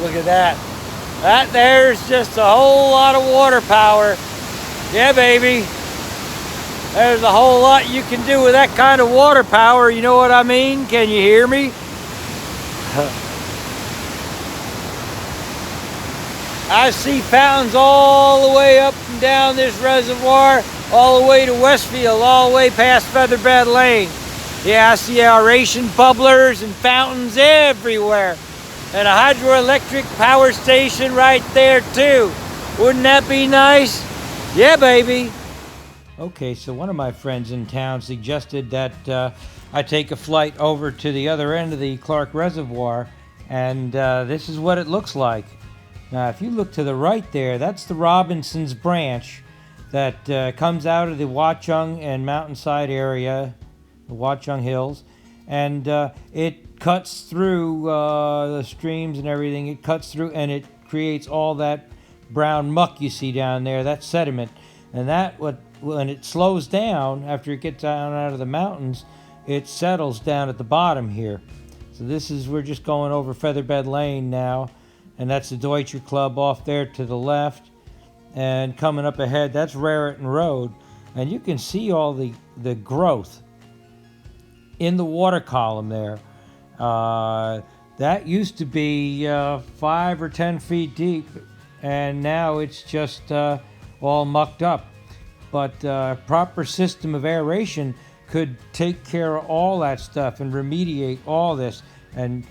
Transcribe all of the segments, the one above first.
look at that. That there's just a whole lot of water power. Yeah, baby. There's a whole lot you can do with that kind of water power. You know what I mean? Can you hear me? I see fountains all the way up and down this reservoir, all the way to Westfield, all the way past Featherbed Lane. Yeah, I see aeration bubblers and fountains everywhere. And a hydroelectric power station right there too. Wouldn't that be nice? Yeah, baby. Okay, so one of my friends in town suggested that I take a flight over to the other end of the Clark Reservoir, and this is what it looks like. Now, if you look to the right there, that's the Robinson's Branch that comes out of the Watchung and Mountainside area, the Watchung Hills, and it cuts through the streams and everything. It cuts through, and it creates all that brown muck you see down there. That's sediment, and when it slows down after it gets down out of the mountains, it settles down at the bottom here. So we're just going over Featherbed Lane now. And that's the Deutscher Club off there to the left. And coming up ahead, that's Raritan Road. And you can see all the growth in the water column there. That used to be 5 or 10 feet deep, and now it's just all mucked up. But a proper system of aeration could take care of all that stuff and remediate all this and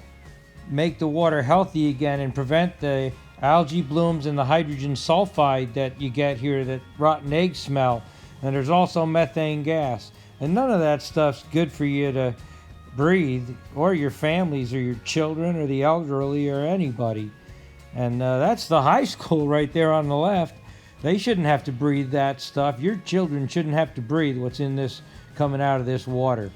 make the water healthy again and prevent the algae blooms and the hydrogen sulfide that you get here, that rotten egg smell. And there's also methane gas. And none of that stuff's good for you to breathe, or your families, or your children, or the elderly, or anybody. And that's the high school right there on the left. They shouldn't have to breathe that stuff. Your children shouldn't have to breathe what's in this, coming out of this water.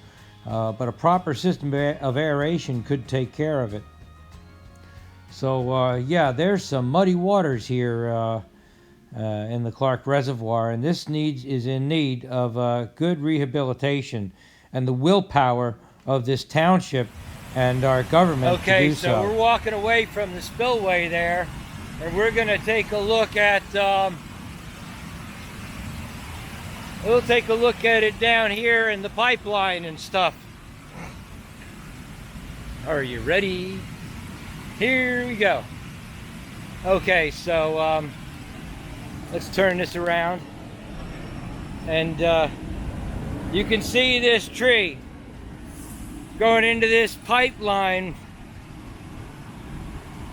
But a proper system of aeration could take care of it. So yeah, there's some muddy waters here in the Clark Reservoir, and this is in need of good rehabilitation and the willpower of this township and our government to do so. Okay, so we're walking away from the spillway there, and we're going to take a look at we'll take a look at it down here in the pipeline and stuff. Are you ready? Here we go. Okay, so let's turn this around, and you can see this tree going into this pipeline,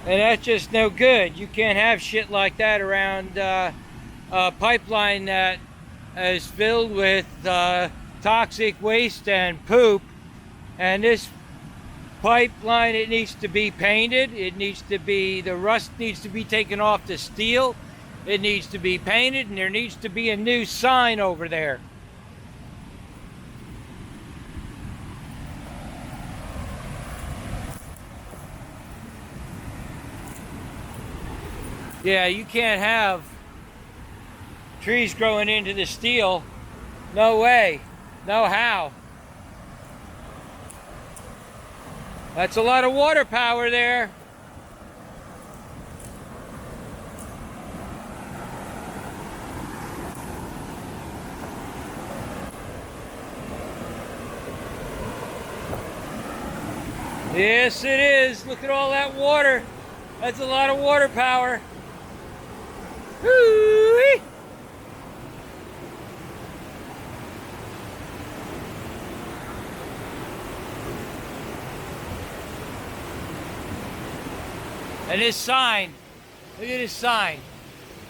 and that's just no good. You can't have shit like that around a pipeline that is filled with toxic waste and poop. And this pipeline, it needs to be painted. It needs to be, the rust needs to be taken off the steel. It needs to be painted, and there needs to be a new sign over there. Yeah, you can't have trees growing into the steel. No way. No how. That's a lot of water power there. Yes, it is. Look at all that water. That's a lot of water power. Woo-wee. And this sign, look at this sign.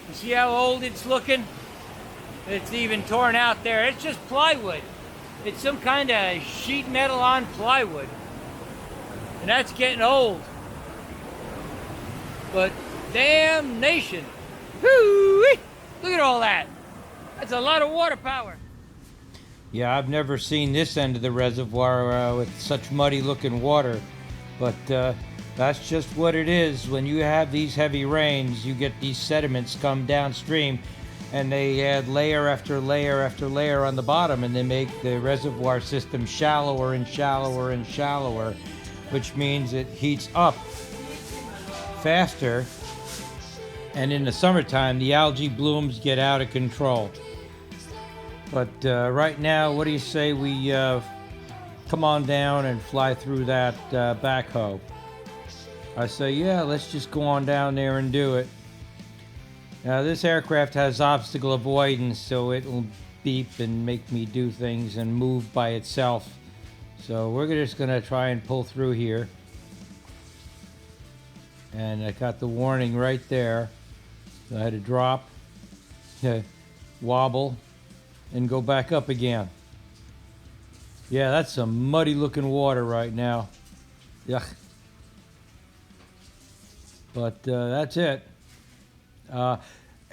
You see how old it's looking? It's even torn out there. It's just plywood. It's some kind of sheet metal on plywood. And that's getting old. But damnation. Woo-wee. Look at all that. That's a lot of water power. Yeah, I've never seen this end of the reservoir with such muddy looking water. But that's just what it is. When you have these heavy rains, you get these sediments come downstream, and they add layer after layer after layer on the bottom, and they make the reservoir system shallower and shallower and shallower, which means it heats up faster, and in the summertime the algae blooms get out of control. But right now, what do you say we come on down and fly through that backhoe? I say, yeah, let's just go on down there and do it. Now, this aircraft has obstacle avoidance, so it'll beep and make me do things and move by itself. So we're just gonna try and pull through here. And I got the warning right there. So I had to drop, wobble, and go back up again. Yeah, that's some muddy looking water right now. Yuck. But that's it.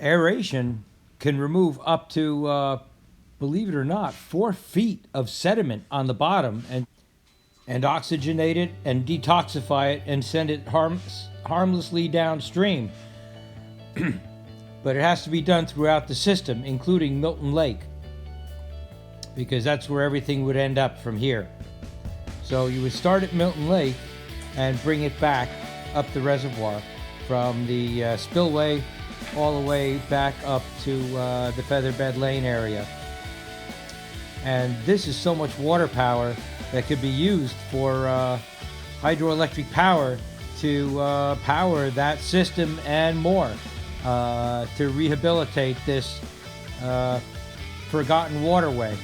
Aeration can remove up to, believe it or not, 4 feet of sediment on the bottom and oxygenate it and detoxify it and send it harmlessly downstream. But it has to be done throughout the system, including Milton Lake, because that's where everything would end up from here. So you would start at Milton Lake and bring it back up the reservoir from the spillway all the way back up to the Featherbed Lane area. And this is so much water power that could be used for hydroelectric power to power that system and more, to rehabilitate this forgotten waterway.